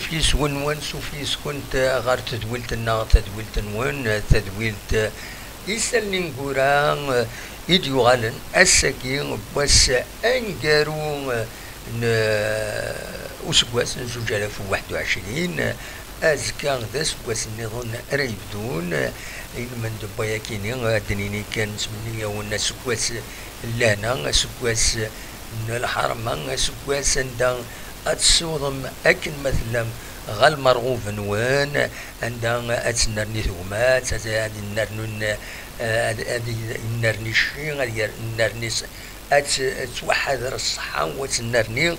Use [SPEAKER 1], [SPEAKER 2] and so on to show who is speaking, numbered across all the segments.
[SPEAKER 1] سوفيس ون سوفيس كنت غار تدويلتنا تدويلت نون تدويلت يسالني نقولان إديو غالن السكين بس أنقرو أسبوس نزوج ألف وواحد وعشرين أزكى ذا سبوس النظام ريبدون من دبايا كيني دنيني كان سمنية ونا سبوس لانا سبوس الحرمة سبوس ندان أتسوضم أكن مثلا غال مرغوف نوان عندها أتنرني ثومات هذه النرنون هذه النرنيشي هذه النرنيس أتوحد الصحة وتنرني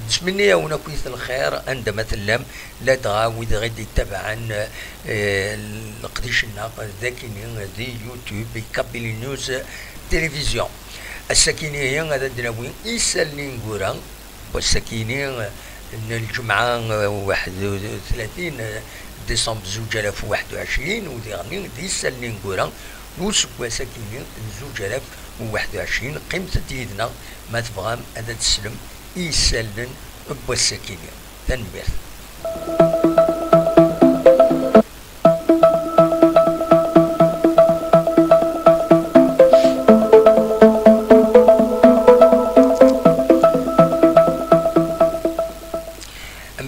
[SPEAKER 1] بسمني ونا كويس الخير عند مثلا لا تغاود غادي تبعا القديش الناقل ذاكيني ذي يوتيوب يكابيلي نيوز تلفزيون السكيني هي هذا دناوين يسالني نقورا والسكيني ان الجمعة 31 ديسمبر 2021 وديغني ديسالني نقورا نوسكوا ساكيني 2021 قيمة ديدنا ما تبغى هذا تسلم يسالن بوالسكيني تنبير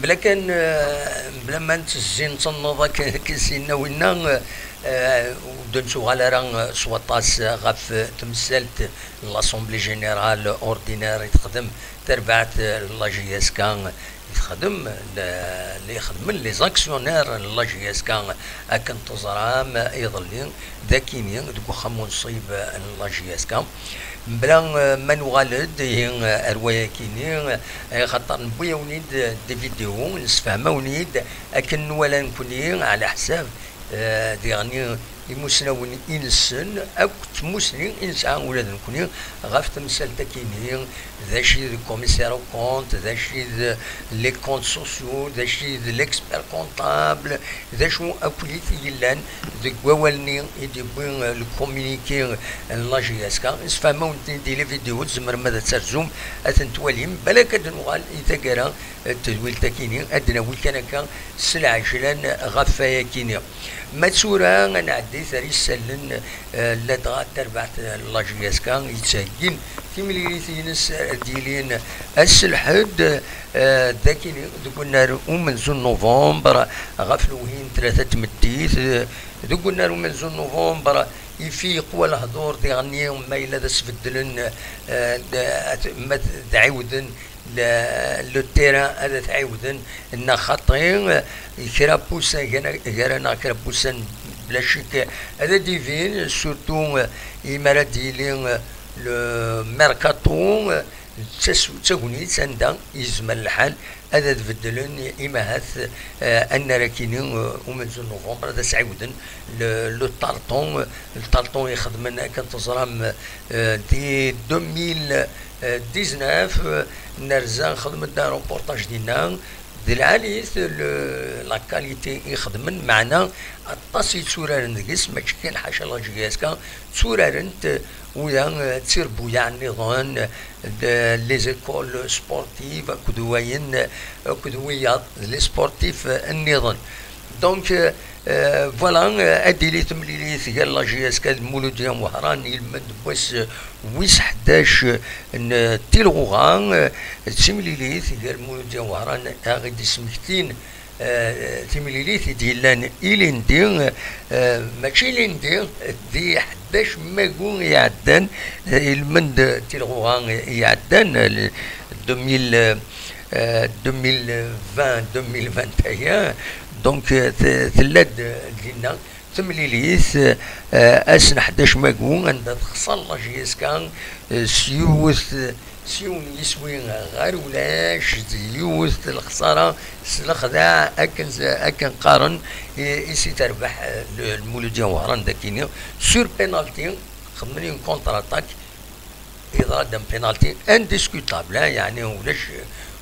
[SPEAKER 1] لكن بلا ما نتزين تنوض كيسينا وينا ودنسو على راه سوطاس غاف تمثلت لاسومبلي جينيرال اوردينير يتخدم تربعت لا جي اس كان يخدم اللي يخدم لي زاكسيونير لا جي اس كان اكن تزرام يظلين ذاكيني دوك خمون صيب لا جي اس كان بلا ما نغالد هي روايه كيني خاطر نبويا ونيد دي فيديو نسفهمها ونيد اكن ولا نكوني على حساب ديغني يمسناون إنسان أو تمسنين إنسان ولا نكوني غاف تمثال تكيني ذا شي دو كوميسير كونت ذا شي لي كونت سوسيو ذا شي ليكسبير كونطابل ذا شو أبوليت يلان ذا كوالني يديبون الكومينيكي لا جي اس كا نسفهمو ندي لي فيديو زمر ماذا ترزوم أتنتواليم بلا كدنوال إذا كرا التدويل تكيني أدنى ويكان كان سلع جلان غفايا كيني ما تسورا نعدي ثري سلن لا تغاتر بعد لا جي اس كان يتساقين في مليليثينس ديلين السلحد ذاكين قلنا من زون نوفمبر غفلوهين ثلاثة تمديث قلنا من زون نوفمبر يفيق ولا هدور تغني ما إلا تسفدلن ما تعاودن لو تيران هذا تعاودن ان خاطرين كرابوسا غيرنا كرابوسا بلا شك هذا ديفين سورتو يمرا ديلين لو ميركاتو تسوني سندا يزمل الحال هذا تبدلن إما هاث أن راكينين ومن نوفمبر هذا سعودن لو الطالطون يخدمنا كان تزرام دي 2019 نرزان خدمنا روبورتاج ديالنا دي العاليث لا كاليتي يخدمن معنا الطاسي تسورارن ديس ماشي كاين حاشا لا جي اس كا تسورارن ويا تصير بويا النظام لي زيكول سبورتيف كدوين كدويات لي سبورتيف النظام دونك فوالا ادي تمليلي ديال لا جي اس كاد مولوديا وهران يلمد بوس ويس 11 تيلغوغان تمليلي ديال مولوديا وهران غادي سمكتين تمليلي ديال إليندي ماشي ليندي دي 11 ماكون يعدن المند تيلغوغان يعدن 2020 2021 دونك ثلاث ديالنا تمليليث اسن 11 ماكون عندها تخسر لا جي اس كان سيون يسوي غير ولاش يوث الخساره الخداع اكن قارن يسي تربح المولوديه وهران داكيني سور بينالتي خدمني كونتر اتاك اذا دم بينالتي انديسكوتابل يعني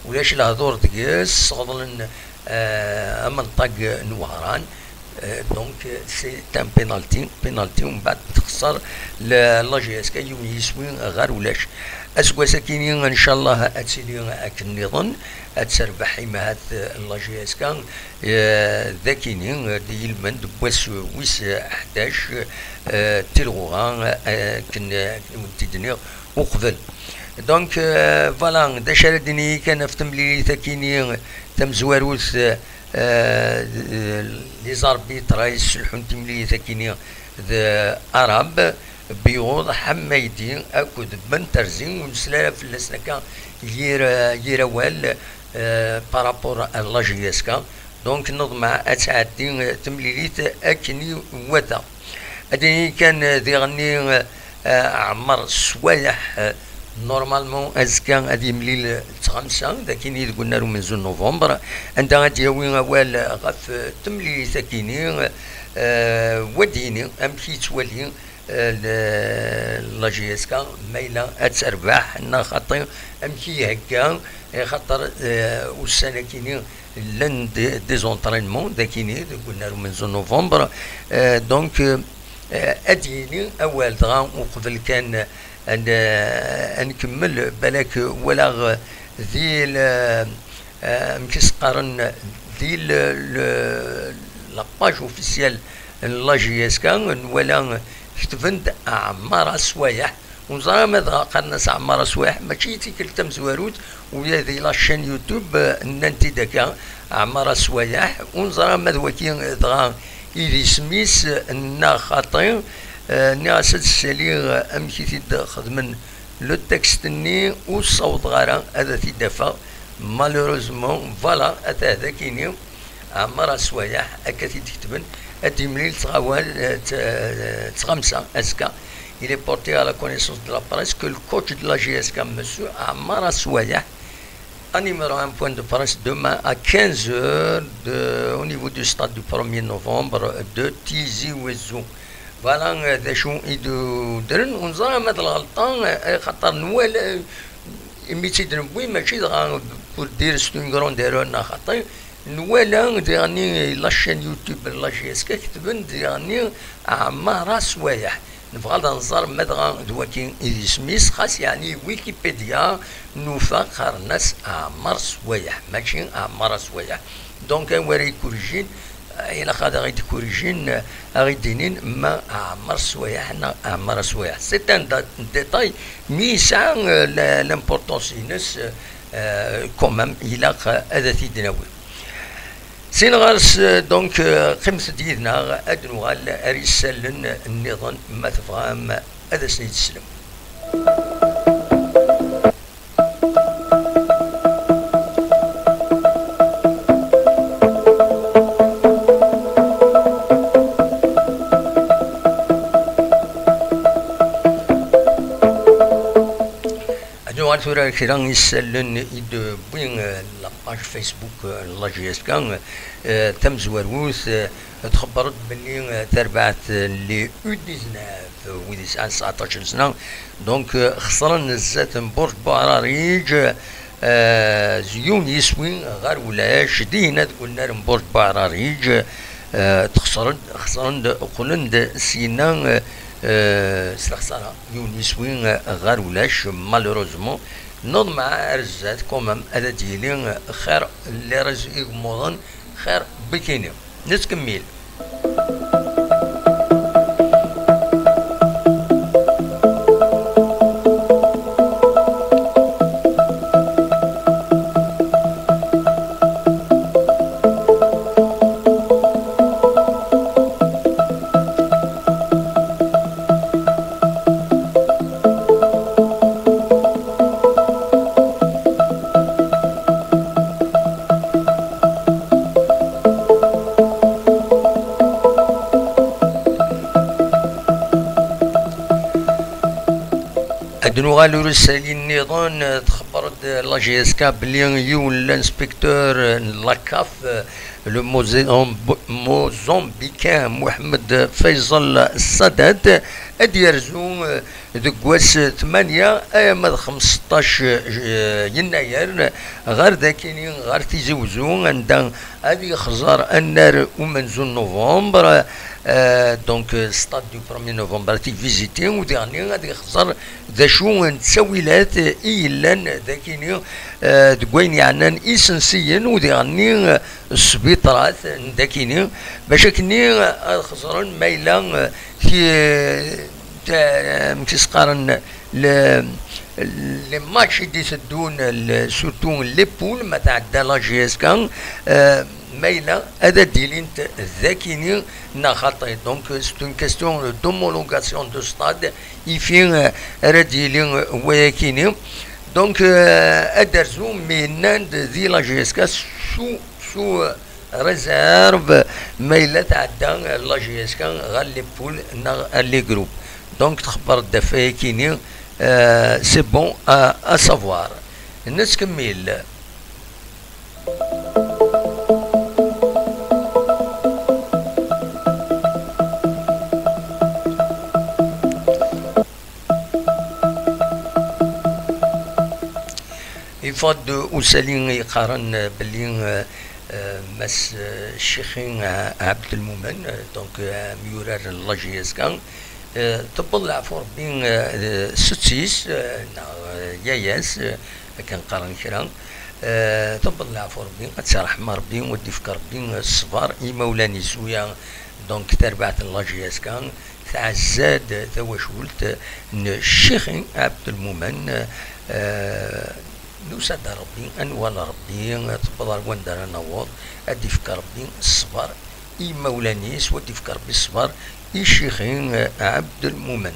[SPEAKER 1] ولاش الهضور ديال صغلن منطق نوهران دونك سي ان بينالتي ومن بعد تخسر لا جي اس كا يوم يسوي غير ولاش اسكوا ساكينين ان شاء الله اتسيلي اكن نظن اتسربح ما هاد لا جي اس كا ذاكينين دي المند بوس ويس 11 تلغوغا كن تدنيغ وقبل دونك فوالا دا شاردني كان في تمليلي ثاكيني تم زواروث لي زاربيتر يسلحون تمليلي ثاكيني ذا عرب بيوض حمايدي اكد بن ترزين ونسلا في الاسنكا يروال بارابور لا جي اس كا دونك نضمع اتعدي تمليليت اكني وذا ادني كان ذي غني عمر سوايح نورمالمون ازكان غادي يملي تخمسة لكن قلنا له من زون نوفمبر انت غادي يوي اوال غاف تملي ساكيني وديني امشي تولي لا جي اس كا مايله اتربح انا خاطر امشي هكا خاطر والسنه كيني لن دي زونطرينمون داكيني قلنا له من زون نوفمبر دونك اديني اول دغا وقبل كان نكمل بالك ولا ذي مكيس قارن ذي لاباج اوفيسيال لا جي اس كان ولا كتبند اعمار سوايح ونزرا ماذا قالنا اعمار سوايح ماشي تيكل تم زواروت ويا ذي لاشين يوتيوب ننتي داكا اعمار سوايح ونزرا ماذا وكين دغا إذا سميس نا خاطئ ناس السليغ أمشي تيد خدمن لو تكست ني والصوت غارة هذا تيدفع مالوروزمون فوالا أتا هذا كيني عمر سوايح أكا تيكتبن أدي مليل تغاوال تغمسة أسكا il est porté à la connaissance de la presse que le coach de la GSK, monsieur Amara Souayah, animera un point de presse demain à 15h au niveau du stade du 1er novembre de Tizi Ouzou. Voilà, des choses يدرن ونظرا ما الغلطان خاطر نوال ميتي دنبوي ماشي بور دير ستون كرون ديرونا خاطر نوالا ديرني لا شين يوتيوب لا جي اس كي كتبن ديرني عمارة سوايح نبغى نظر مدغا دواكين إذا سميس خاص يعني ويكيبيديا نوفا قرناس عمر سوايح ماشي عمر سوايح دونك وري كوريجين إلا خاطر غيدي كوريجين غيدينين ما عمر سوايح عمر سوايح سي ان ديتاي ميسان لامبورطونس ينس كومام إلا هذا تيدناوي سينغارس دونك قمت ديدنا ادنوغال اريسالن النظام ما تفهم هذا سيد السلم ثورة كيران يسالن يد بين لاباج فيسبوك لا جي اس كان تم زواروث تخبرت بلي تربعت لي او 19 ودي 19 سنة دونك خسرن الزات برج بعراريج زيون يسوي غير ولاش دينا قلنا برج بعراريج خسرن قلند سينا سلخسارة يونيسوين غير ولاش مالوروزمون نوض مع ارزات كومام هذا ديالي خير اللي رزق مودن خير بكيني نتكمل نوغالو رسالي النظام تخبرت لا جي اس كا بلي يول الانسبكتور لاكاف لو موزمبيكان محمد فيصل السادات ادي يرزو دكواس 8 ايام 15 يناير غير ذاكيني غير تيزوزو عندها هذه خزار النار ومنزول نوفمبر دونك ستاد دو 1 نوفمبر تي فيزيتي وديرني غادي يخزر ذا شو نتساويلات ايلان ذاكيني دكوين يعني اسنسيا وديرني السبيطرات ذاكيني باش كني خزرن مايلا في مكيس قارن لي ماتش اللي يسدون سورتو لي بول ما تعدى لا جي اس كان مايلا هذا ديلين ذاكيني نا خاطي دونك سي اون كيستيون دومولوغاسيون دو ستاد يفين راديلين وياكيني دونك ادرزو مينان دي لا جي اس كا سو ريزيرف مايلا تعدى لا جي اس كان غير لي بول نا لي جروب دونك تخبر الدفاع كيني سي بون ا سافوار الناس كمل يفضل وسالين يقارن باللي مس الشيخين عبد المؤمن دونك ميورار لاجيس كان تبل عفور بين ستيس ياياس كان قارن كرا تبل عفور بين تسرح مربي ودي فكر بين الصفار مولاني سويا دونك تربعت لاجيس كان تعزاد توشولت الشيخين عبد المؤمن نوسد ربي انوال ربي تبضل وندر نوض ادي فكر ربي الصبر مولانيس ودي فكر بالصبر الشيخين عبد المؤمن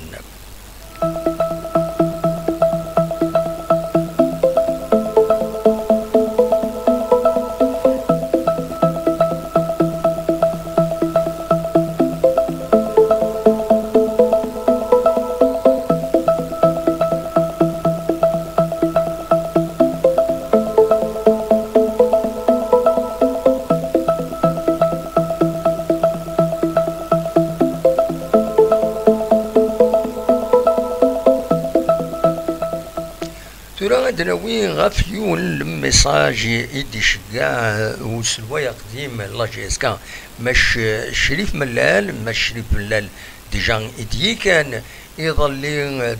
[SPEAKER 1] دراوي غافيون الميساج يدي شقاع وسلوايا قديم لا جي اس كا مش شريف ملال مش شريف ملال ديجا يدي كان يظل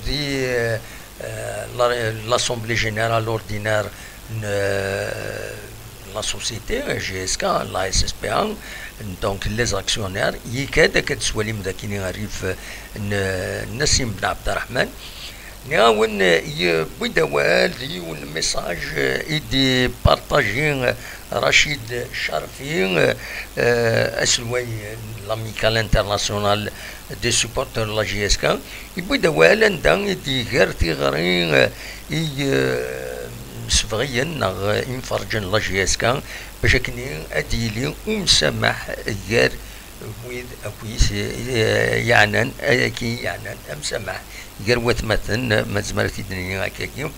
[SPEAKER 1] دي لاسومبلي جينيرال اوردينار لا سوسيتي جي اس كا لا اس اس بي ان دونك لي زاكسيونير يكاد كتسوالي مذاكيني غريف نسيم بن عبد الرحمن نعاون يبدوال يون ميساج يدي بارطاجين رشيد شرفي اسلوي لاميكال انترناسيونال دي سوبورتر لا جي اس كا يبدوال عندها يدي غير تيغرين سفغيا نغ ينفرجن لا جي اس كا باش كني اديلي ومسامح غير ويد اكويس يعني كي يعني مسامح غير وثمثن ما زمرت الدنيا هكاكي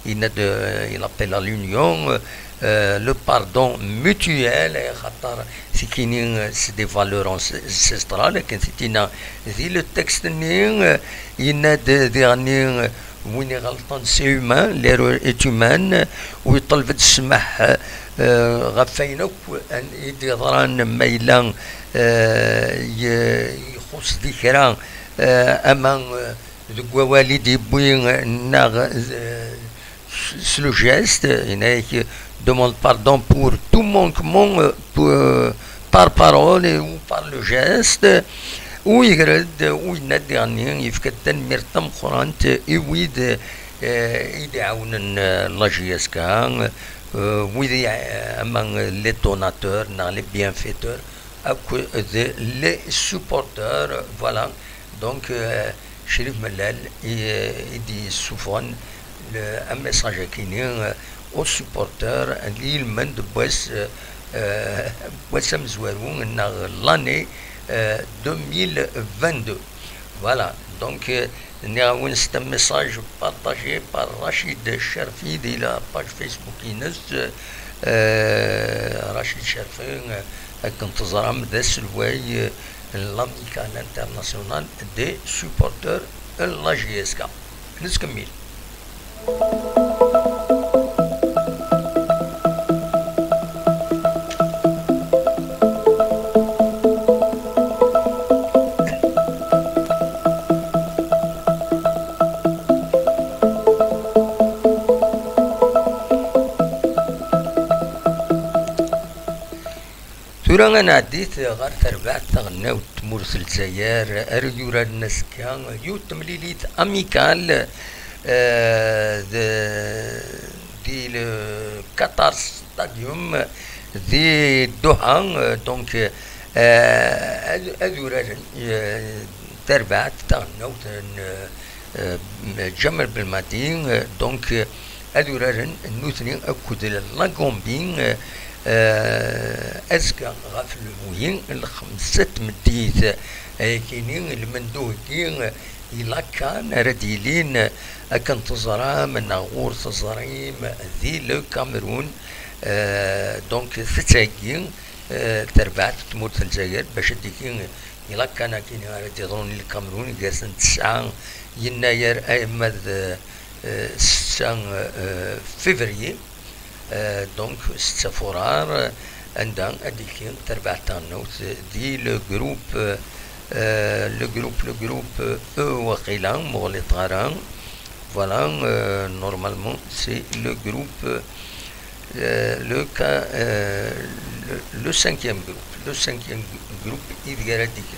[SPEAKER 1] il appelle à l'union le pardon mutuel خاطر سكينين سي دي فالور انسيسترال لكن سيتينا ذي لو تكست ني يناد ديرني وين غلطان سي هومان ليرو ايت هومان ويطلب السماح غفاينك ان يدي ضران ميلان يخص ذكرى اما دو والدي بوين ناغ سلو جيست هناك demande pardon pour tout manquement par parole ou par le geste ويقرد وينادي يعني يفكتن مرتم قرانت يويد يدعون لا جي اس كا ويدي امام لي دوناتور نا لي بيانفيتور اكو لي سوبورتور فوالا دونك شريف ملال يدي سوفون un message كيني aux supporters اللي من بس وسم زوارون l'année 2022 voilà Donc, c'est un message partagé par Rachid Sherfi de la page Facebook Inès. Rachid Sherfi, كنتظر مدى السلواي l'amicale internationale des supporters la JSK. نكمل. تورا انا عديت غير تربعت غناو تمورس الجزائر اريورا الناس كان يو تمليليت اميكال دي القطر ستاديوم دي الدوحة دونك ادورا تربعت غناو جمل بالمدين دونك ادورا نوثني اكود لاكومبين أزكى غاف الموين الخمسة مديت كينين المندوهين إلا كان رديلين أكن تزرى من غور تزريم ذي لو كاميرون دونك ثتاكين تربعت تموت الجزائر باش ديكين إلا كان كاين ردي ظنوني الكاميرون قاسن 9 يناير أيمد 6 فيفريي دونك ستفورار عندها هذيك تربع تانوت دي لو جروب او وقيلا مغلي طغران فوالا نورمالمون سي لو جروب لو سانكيام جروب يدير هذيك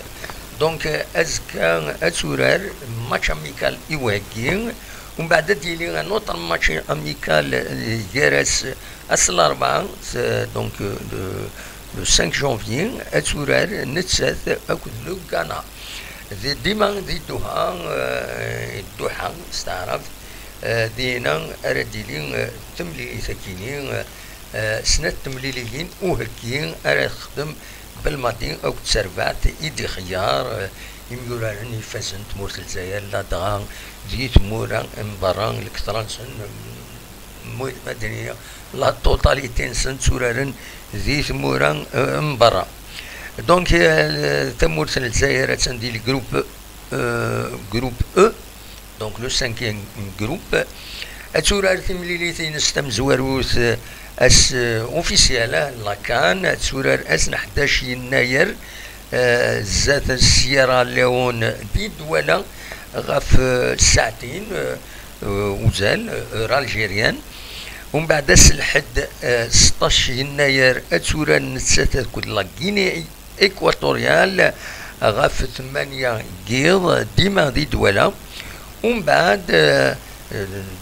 [SPEAKER 1] دونك ازكا اتورار ماتش اميكال يواكين ومن بعد ديالي نوتر ماتش اميكال جارس اصل 4 دونك لو 5 جونفي اتورار نتسات اكد لو غانا ديما دي الدوحة استعرف دينا ارديلين تمليلي ثكينين سنة تمليليين وهكين ارخدم بالماطين او تسربات ايدي خيار يميولان يفازن تمور الجزائر لا دغان زيت مورا مبران الكترانسن مدنية لا توتاليتين سن سورارن زيت مورا مبرا دونك تمور الجزائر تندي الجروب جروب او دونك لو 5 جروب اتورار تمليليتين استمزوروث اس اوفيسيالا لا كان تورار اس 11 يناير زات السيارة ليون دي دولة غاف ساعتين وزال الجيريان ومن بعد الحد 16 يناير اتورا نتسات كل لا غيني اكواتوريال غاف 8 جيض ديما دي دولة ومن بعد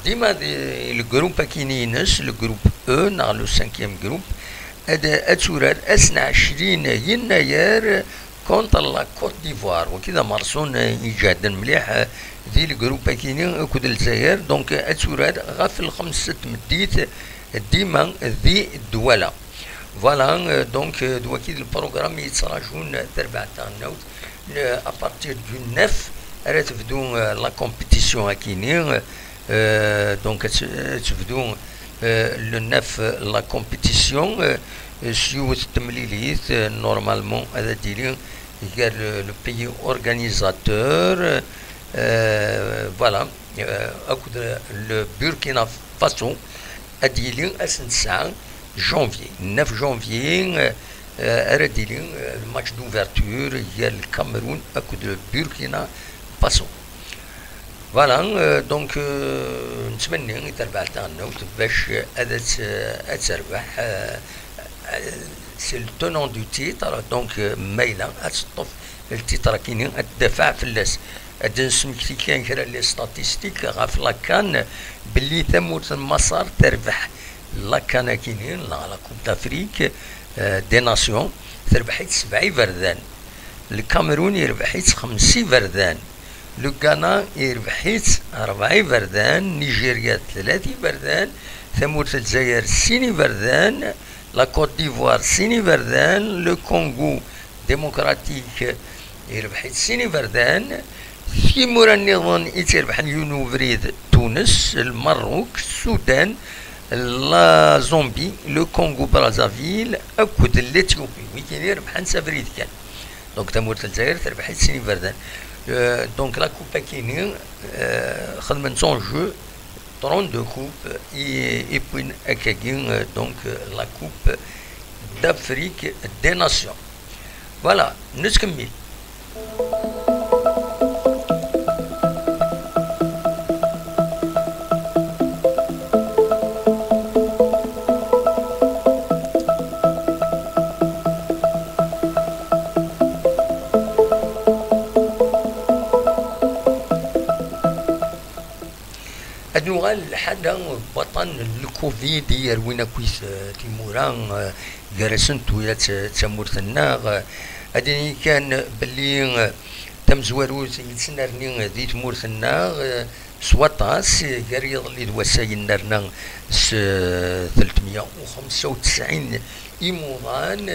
[SPEAKER 1] ديما دي الجروب كينينس الجروب او نا لو 5 جروب هذا اتورار 22 يناير كونتر لا كوت ديفوار وكذا مارسون يجادا مليح ذي الجروب كينين كود الجزائر دونك اتورار غاف الخمسة مديت ديما ذي الدولة فوالا دونك دوكيد البروغرام يتراجعون تربع تاع النوت ابارتير دو 9 راه تبدو لا كومبيتيسيون كينين دونك تبدو le 9 la compétition sur التمليليت normalement هذا ديالي le pays organisateur voilà le Burkina Faso ديالي اسن 9 janvier 9 janvier ديالي الماتش دوفرتور هي الكاميرون اكد Burkina Faso فوالا دونك نتمنى تربع تاعنا باش هذا تربح سي لو تونون دو تيتر دونك مايله تطف التيتر كاينين الدفاع في اللاس هاد نسمكتي كاين كرا لي ستاتيستيك غاف لاكان باللي ثموت المسار تربح لاكان كاينين لا كوب دافريك دي ناسيون تربحيت 7 فردان الكاميرون يربحيت 5 فردان لو غانا يربحيت 4 فردان نيجيريا 3 فردان ثمود الجزائر 6 فردان لا كوت ديفوار 6 فردان لو كونغو ديمقراطيك يربحيت 6 فردان تيمور النظام يتربح يونوفريد تونس المروك السودان لا زومبي لو كونغو برازافيل اكود الاتيوبي ويكين يربح نسافريد كان دونك تمور الجزائر تربح سيني فردان دونك لا كوبا كيني خدمن سون جو 32 coupes et puis donc la coupe d'Afrique des Nations. Voilà, nous sommes نوغال حدا بطن الكوفيد يروينا كويس تيموران جرسن تويات تمورتنا هادي كان باللي تم زواروز يتسنرني ذي تمورتنا سواطاس قريض اللي دوساين نرنا 395 إيموضان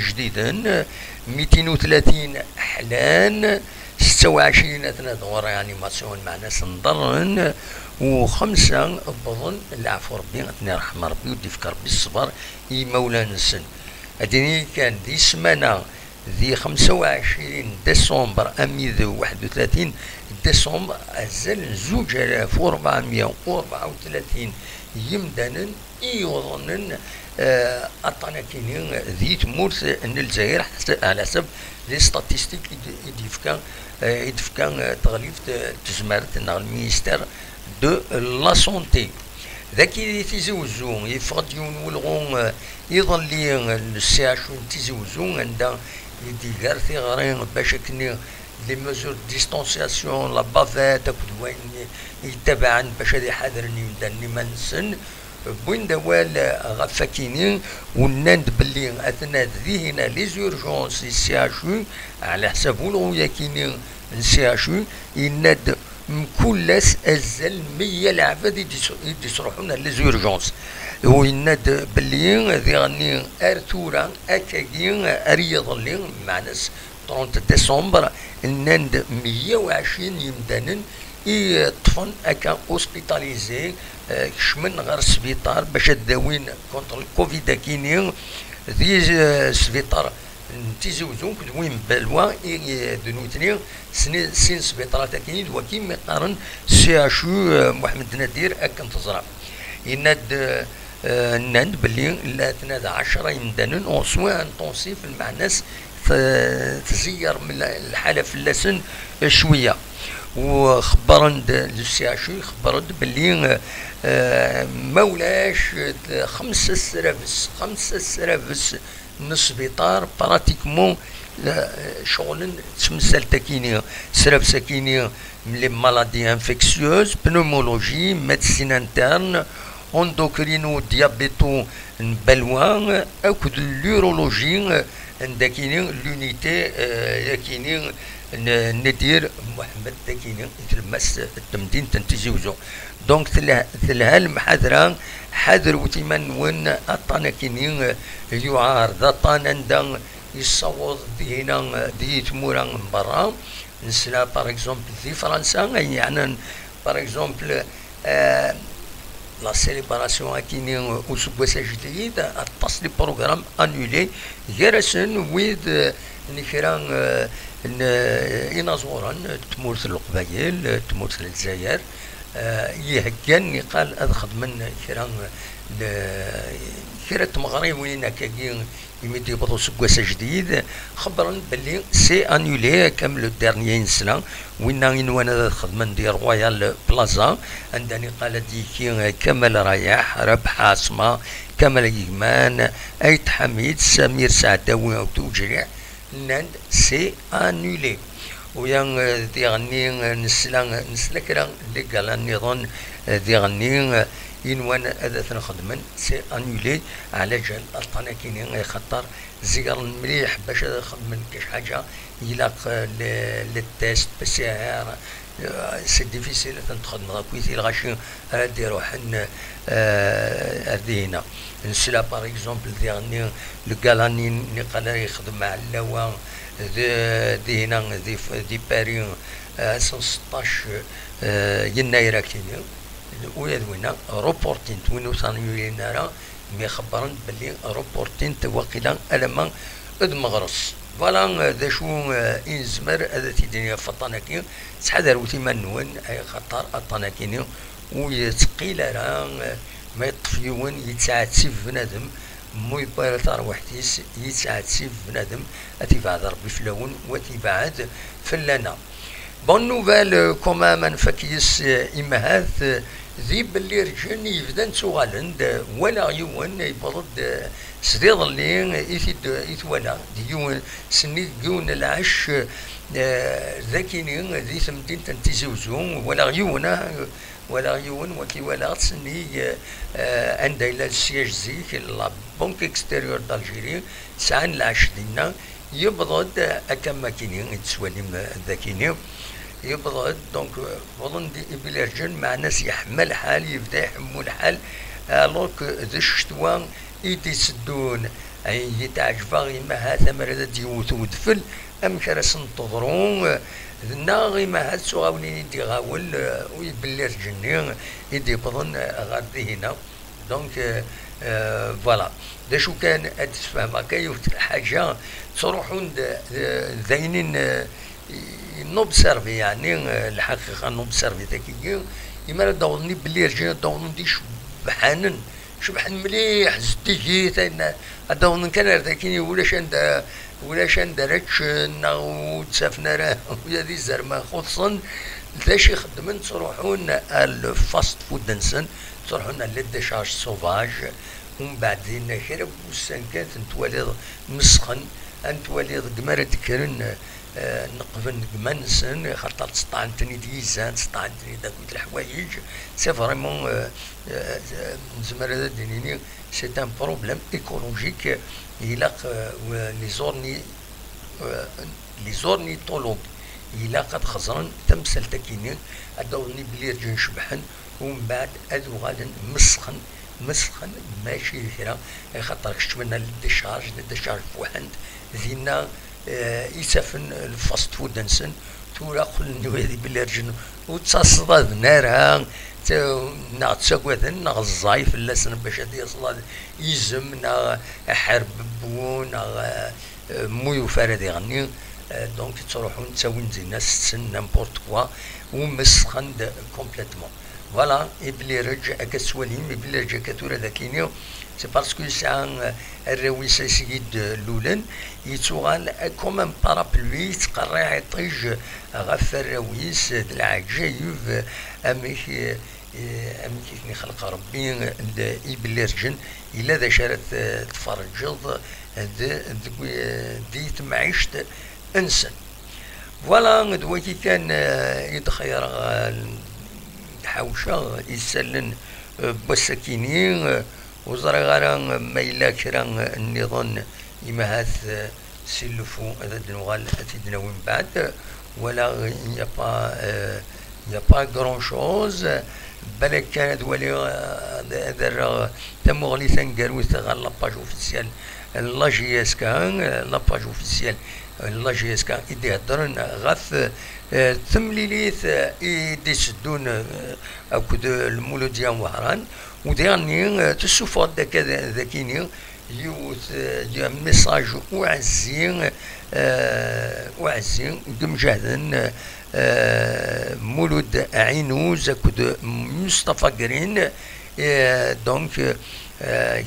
[SPEAKER 1] جديدا 230 أحلان 26 تنادور يعني ماسيون معنا سندرن وخمسة بظن العفو ربي الله يرحم ربي ويديفك ربي الصبر مولانا السن هاديني كان دي سمانة ذي 25 ديسمبر 31 ديسمبر أزل 2434 يمدانا يظنن أطانا كينين ذي تمورت أن الجزائر على حسب لي ستاتيستيك يدفكان تغليف تزمرت المينيستير دو لا سونتي ذاكي تيزوزو يفقد يولغون يظل السي اش تيزوزو عندها يدي غارثي غارين باش كني لي ميزور ديستونسياسيون لا بافيت وين يتبعن باش هذه حاضرني ندني ما نسن بوين دوال غفاكيني ونند باللي اثناء ذي هنا لي زورجونس السي اش على حساب ولو يكيني السي اش يند مكلس ازل 100 العباد يديسروحونا لي زورجونس ويند باللي ذي غني ارتورا اكاكين اريض اللي معناس 30 ديسمبر النند 120 يمدانن يطفن اكا اوسبيتاليزي كشمن غير السبيطار باش داوين كونتر الكوفيد كينين ذي السبيطار تيزوزون كدوين بالوا دنوتني سين سبيطارات كاين وكيم مقارن سي اش محمد نادير اكن تزرع يناد نند باللي لا تنادى 10 يمدانن اون سوان انتونسيف المعناس تزير من الحاله في اللسن شويه وخبرن السي اش خبرت باللي مولاش 5 سرافس السبيطار براتيكمون شغل تمثل تكيني سراب سكيني لي مالادي انفكسيوز بنومولوجي ميديسين انترن اندوكرينو ديابيتو بلوان اكد اليورولوجي داكيني لونيتي داكيني ندير محمد داكيني تلمس التمدين تنتزيوزو دونك ثلها المحاضرة حاضر وتيمن وين أطانا كينين يعار ذا طانا ندان يصوض هنا دي تمورا من برا نسلا باغ اكزومبل في فرنسا يعني باغ اكزومبل لا سيليبراسيون كيني أسبوع جديد أتصل بروغرام أنولي جرسن ويد نكران إنازورا تمورت القبايل تمورت الجزائر يهجن قال أخذ من كرا تمغري وين كاين يمدي يبطل سكواس جديد خبرن باللي سي انولي كامل الدرنيين سنه وين وانا خدمه ندير رويال بلازا عندني قال ديكي كمال رياح ربح عاصمه كمال يجمان ايت حميد سمير سعداوي او توجريع نند سي انولي ويان دي غني نسلا كرا اللي قال النظام دي غني ينوان هذا نخدمن سي انولي على جال الطناكيني خطر زير مليح باش نخدمن كاش حاجه يلاق للتيست بس سي ديفيسيل تنخدم كويس الغاشي هادي روحن هنا نسلا باغ اكزومبل ديالني لو كالاني نقدر يخدم مع اللوا دي هنا دي باري 16 يناير كيني ويا وينا روبورتين وينو ثاني يناير مي خبرن باللي روبورتين توقيلا ألمان اد مغرس فوالا ذا شو إنزمر هذا تيدنيا فطناكين تحذر وتيمنون أي خطر الطناكيني ويتقيل راه ما يطفيون يتعاتسف بنادم مو يبغي تروح تيس يتعاتسف بنادم أتيبعد ربي فلون وتيبعد فلانا بون نوفال كوما من فكيس إمهات ذي باللي رجل يبدا سوغالند ولا يوان يبرد سديض اللي يتوانا ديون سني ديون العش ذاكينين ذي ثمدين تنتيزوزون ولا يون وكي ولا سني عند الى السياج زيك لا بنك اكستيريور دالجيري سان العش دينا يبرد اكما كينين يتسواليم ذاكينين يبرد دونك وظن دي بلارجن مع ناس يحمل حال يبدا يحمل حال الوغ ذا الشتوى يتسدون اي يتعجبا غيما ها ثمرة ديوت ودفل ام كراس ننتظرون ناغي ما هاد سواوني يدي غاول ويبلارجن يدي بظن غادي هنا دونك فوالا دا شو كان تفهم هكا حاجة تروحون ذاينين نوبسيرفي يعني الحقيقه نوبسيرفي ذاكي يما داورني بلي رجعنا داورن دي شبحن مليح زديكي تاينا داورن كان ذاكيني ولا شان درتش ناو تسافنا راه ويا ذي زرما خصوصا ذاش يخدمن تروحون الفاست فود نسن تروحون للدشاش سوفاج ومن بعدين كرب والسنكات نتوالي مسخن انتوالي قمرة كرن نقفن قمنسن خاطر تسطعنتني ديزان تسطعنتني داك الحوايج سي فريمون نزمر هذا دينيني سي ان بروبليم ايكولوجيك يلاق لي زورنيتولوج يلاق خزرن تمثل تكيني ادوني بلي رجع نشبحن ومن بعد ادو غادا مسخن ماشي كرا خاطر كشتمنا للدشارج فوحند ذينا يسافن الفاست فود نسن تورا قلني هذه بلي رجن وتصاصد نارها نا تساكوثن نا الزايف لسن باش يصل يزم نا حرب بون نا مويو فارد يغني دونك تروحون تساوين زينا سن نامبورت كوا ومسخن كومبليتمون فوالا بلي رجع كسواليم بلي رجع كتورا ذاكينيو سي باسكو سان الرويسه سيد لولن يتوغال كومام بارابلوي تقرع يطيج غف الرويس العجايب امي خلق ربي يبلي رجن الا ذا شارت تفرجض دي تمعيشت انسان فوالا دوكي كان يتخير حوشة يسلن بسكينين وزرا غارا ما إلا كرا النظام إما هاث سلفو هذا دنوغال أتيدنا وين بعد ولا يا با غران شوز بالك كانت ولي هذا تمغلي ثنقروي تغال لاباج اوفيسيال لا جي اس كان لاباج اوفيسيال لا جي اس كان يدي هضرن غاف ثمليليث يديسدون اكود المولود ديال وهران وديرني تسوفر ذاكيني يوث ميساج وعزين دمجاذن مولود عينوز اكود مصطفى قرين دونك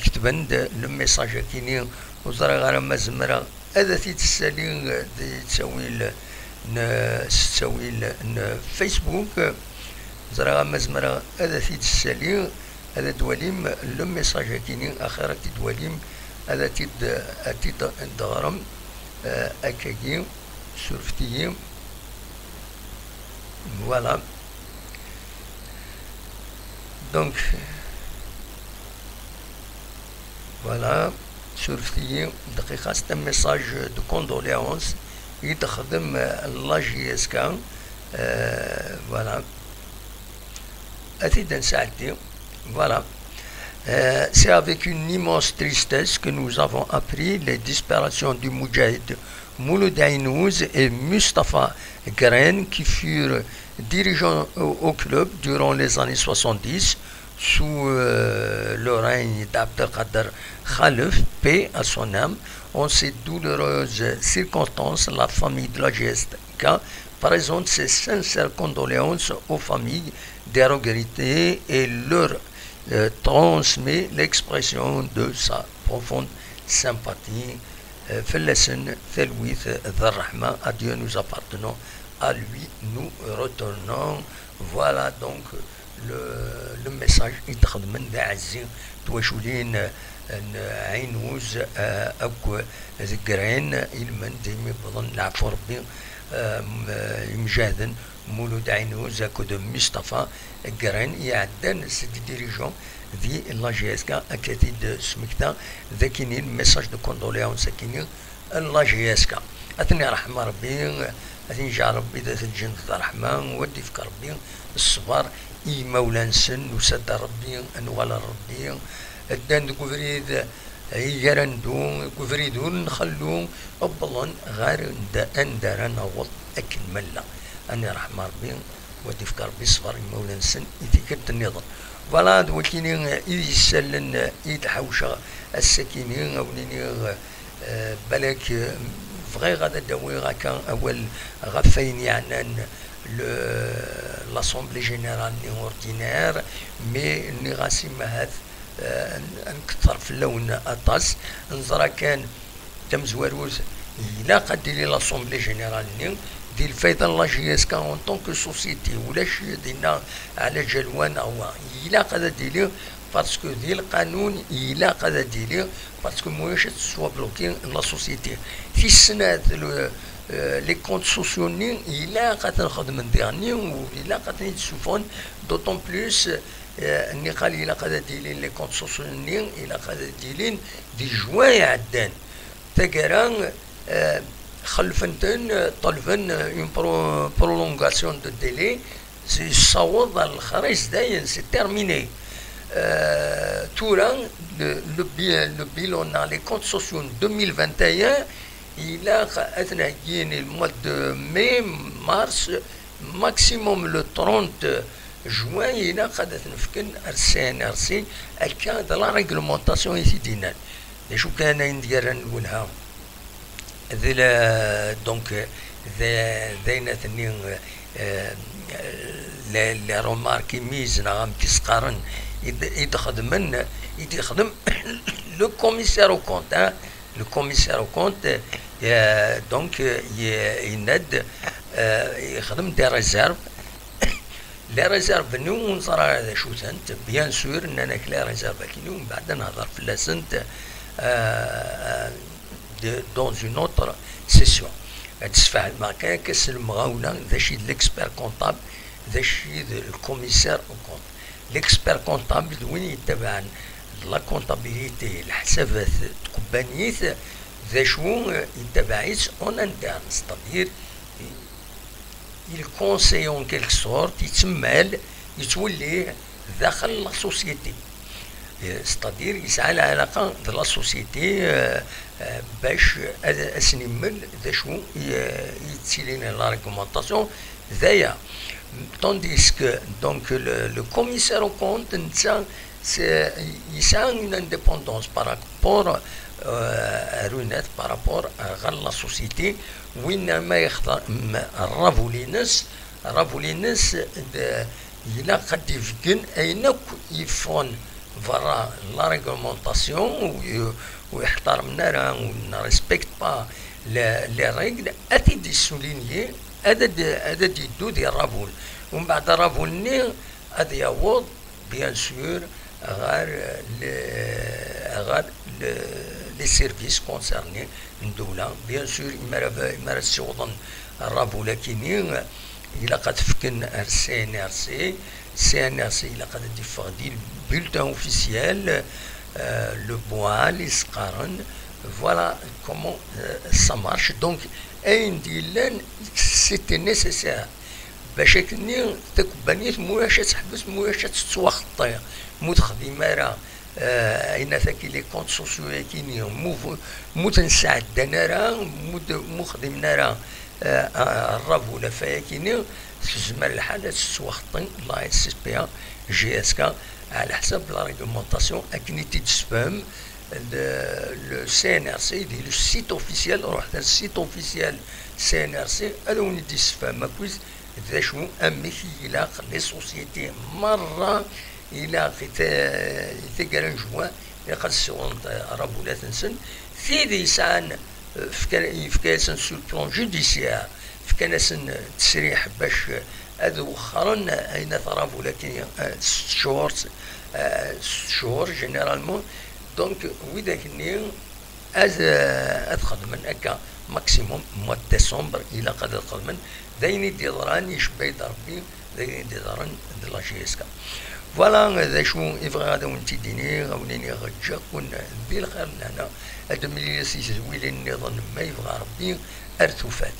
[SPEAKER 1] كتبن الميساج كيني وزرا غير مزمرة هذا تسالي تسوي فيسبوك زرا مزمرة هذا تسالي هذا دواليم الميساج كيني اخرت دواليم هذا تيد دغرم اكاكي سورفتي فوالا دونك فوالا سورفتي دقيقة ستا ميساج دو كوندوليونس يتخدم لا جي اس كان فوالا أتيد نساعدي فوالا C'est avec une immense tristesse que nous avons appris les disparitions du Moudjahid Mouloud Ainouz et Mustafa Gren qui furent dirigeants au club durant les années 70 sous le règne d'Abdelkader Khalif, paix à son âme. En ces douloureuses circonstances, la famille de la GSK présente ses sincères condoléances aux familles des regrettés et leur transmet l'expression de sa profonde sympathie. Felassen, Thelwith, Dharrahma, à Dieu nous appartenons, à lui nous retournons. Voilà donc le message. يتخدمن عزيز توشولين عينوز أكو ذكرين إلمن ديمي بظن نعفو ربي مجاهدا مولود عينوز أكو مصطفى قرين يعدن سيد ديريجون دي لا جي اس كا اكيد سمكتا ذاكينين ميساج دو كوندوليون ساكينين لا جي اس كا اثني رحمه ربي اثني جا ربي ذات الجنة الرحمن ودي فيك ربي الصبر اي مولا نسن وسد ربي انوال ربي الدان كوفريد يرندون كوفريدون نخلون أبلان غير اندر نوض اكل ملا اني رحمه ربي ودي فيك ربي الصبر مولا نسن اذا كنت النظام فوالا ولكن إذا يسلن إذا حوشة السكينين أو نيني بالك فغي غادا داوي غاكا أول غفين يعني l'Assemblée générale ordinaire مي ني غاسي مهات نكثر في اللون أطاس نزرا كان تمزواروز إلا قد لي l'Assemblée générale دي الفايدة لا جي اس كا اون طونك سوسيتي ولاش دينا على جلوان او إلا قد ديلي باسكو دي القانون إلا قد ديلي باسكو موش تسوا بلوكين لا سوسيتي في السنة لي كونت سوسيو نين إلا قد نخدم ديرني وإلا قد نتسوفون دوطون بلوس اني قال إلا قد ديلي لي كونت سوسيو نين إلا قد ديلين دي جوان عدان تاكران خلفنتن طلبن اون prolongation de délai سي صوض الخريج داين سي تيرميني تورا le bilan dans les comptes sociaux 2021 il a أثناء le mois de mai mars maximum le 30 juin il a قد نفكن السي الكاد لا ريغلومونطاسيون يسيدينا شو كان ندير نقولها دونك ذينا ثنين لي روماركي ميزنا غام كيسقارن يخدم لو كوميسير او كونت لو كوميسير او كونت دونك يند يخدم دي ريزيرف لي ريزيرف نو نصرا شو سنت بيان سور اننا كلي ريزيرف كينو من بعد نهضر في لاسنت dans une autre session. كاس المغاولة ذا شي l'expert comptable ذا شي الكوميسار او كونت l'expert comptable وين يتبع لا كونتابيليتي الحسابات الكومبانيات ذا شو يتبعيت اون انترن ستادير il conseille en quelque sorte يتمال يتولي داخل لا سوسيتي ستادير يسعى العلاقة د لا سوسيتي باش اسنمل ذا شو يتسيلين لا ريكومونطاسيون ذايا tandis que donc le commissaire au compte يسعى une indépendance par rapport à Runette par rapport à la société وإنما يختار الرافولينس إلا قد يفكن أينك يفون فراغ لا ريغلومونطاسيون ويحترمنا راه ونريسبكت با لي ريغل اتي دي سولينيي هذا يدو ديال الرافول ومن بعد الرافولني هذا يعوض بيان سور غير لي سيرفيس كونسيرني الدولة بيان سور إما يعوضن الرافول كاينين إلا قد فكن سي ان ار سي إلا قد دي bulletin officiel, le bois, les scarons, voilà comment ça marche. Donc, c'était nécessaire. باش كني تكبانيت مواشة تحبس مواشة تتوخطي متخدمة راه اين ثاكي لي كونت سوسيو كيني مو تنساعد نرى مو خدم نرى الراب ولا فيا كيني زعما الحالة تسوخطن لا اس اس بي جي اس كا على حسب لا ريغلومونطاسيون اكني تتفهم le CNRC dit le site officiel روح السيت اوفيسيال CNRC هذا وين تفهم كويس ذا شنو اميكي الى لي سوسيتي مره الى تقرن جوا يقد سون راب ولا تنسن في ديسان فكاسن سو بلون جوديسيير فكاسن تسريح باش هذا وخرا اين طرف ولكن 6 شهور جينيرالمون دونك وذاك النيل خدمن هكا ماكسيموم موا ديسمبر الى قد خدمن دايني ديضران يشبه ربي دايني ديضران د لا جي اس كا فوالا ذا شو يبغى هذا وانت ديني غاونيني غجاك وندير الخير لهنا هذا ملي سيزويلي النظام ما يبغى ربي ارثوفات